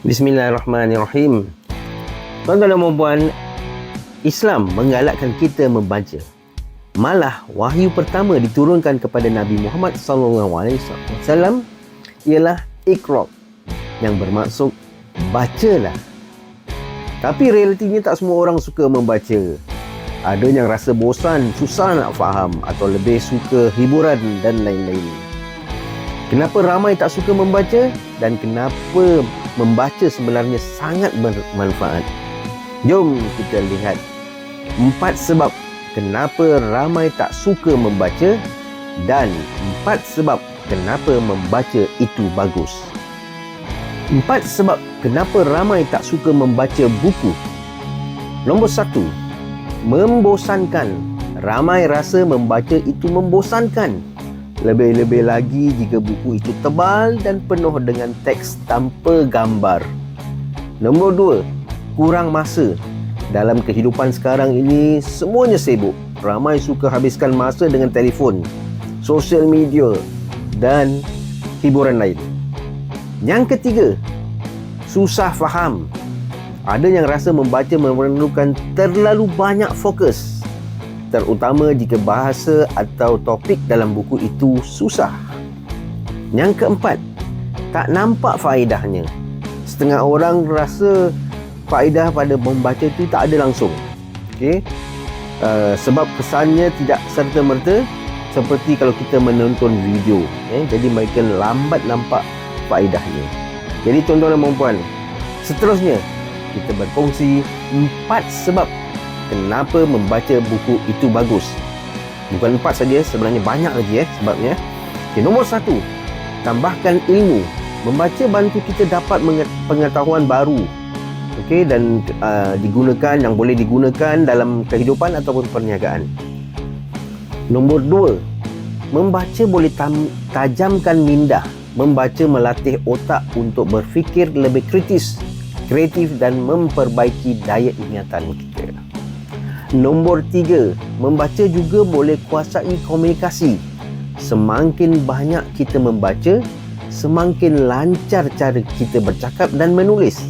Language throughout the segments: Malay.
Bismillahirrahmanirrahim. Tuan-tuan dan puan, Islam menggalakkan kita membaca. Malah wahyu pertama diturunkan kepada Nabi Muhammad SAW ialah Iqra, yang bermaksud bacalah. Tapi realitinya tak semua orang suka membaca. Ada yang rasa bosan, susah nak faham atau lebih suka hiburan dan lain-lain. Kenapa ramai tak suka membaca dan kenapa membaca sebenarnya sangat bermanfaat? Jom kita lihat 4 sebab kenapa ramai tak suka membaca dan 4 sebab kenapa membaca itu bagus. 4 sebab kenapa ramai tak suka membaca buku. Nombor 1, membosankan. Ramai rasa membaca itu membosankan. Lebih-lebih lagi jika buku itu tebal dan penuh dengan teks tanpa gambar. Nombor 2, kurang masa. Dalam kehidupan sekarang ini, semuanya sibuk. Ramai suka habiskan masa dengan telefon, sosial media dan hiburan lain. Yang ketiga, susah faham. Ada yang rasa membaca memerlukan terlalu banyak fokus, terutama jika bahasa atau topik dalam buku itu susah. Yang keempat, tak nampak faedahnya. Setengah orang rasa faedah pada membaca itu tak ada langsung. Sebab kesannya tidak serta-merta seperti kalau kita menonton video. Jadi mereka lambat nampak faedahnya. Jadi tuan-tuan dan puan, seterusnya kita berkongsi 4 sebab kenapa membaca buku itu bagus. Bukan 4 saja, sebenarnya banyak lagi sebabnya. Nombor 1, tambahkan ilmu. Membaca bantu kita dapat pengetahuan baru. Dan digunakan, yang boleh digunakan dalam kehidupan ataupun perniagaan. Nombor 2, membaca boleh tajamkan minda. Membaca melatih otak untuk berfikir lebih kritis, kreatif dan memperbaiki daya ingatan kita. Nombor 3, membaca juga boleh kuasai komunikasi. Semakin banyak kita membaca, semakin lancar cara kita bercakap dan menulis.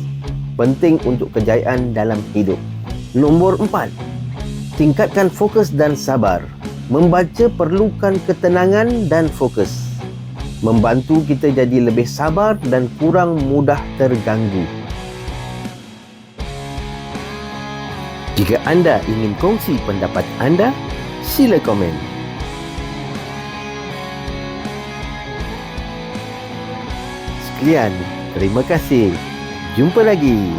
Penting untuk kejayaan dalam hidup. Nombor 4, tingkatkan fokus dan sabar. Membaca perlukan ketenangan dan fokus. Membantu kita jadi lebih sabar dan kurang mudah terganggu. Jika anda ingin kongsi pendapat anda, sila komen. Sekian, terima kasih. Jumpa lagi.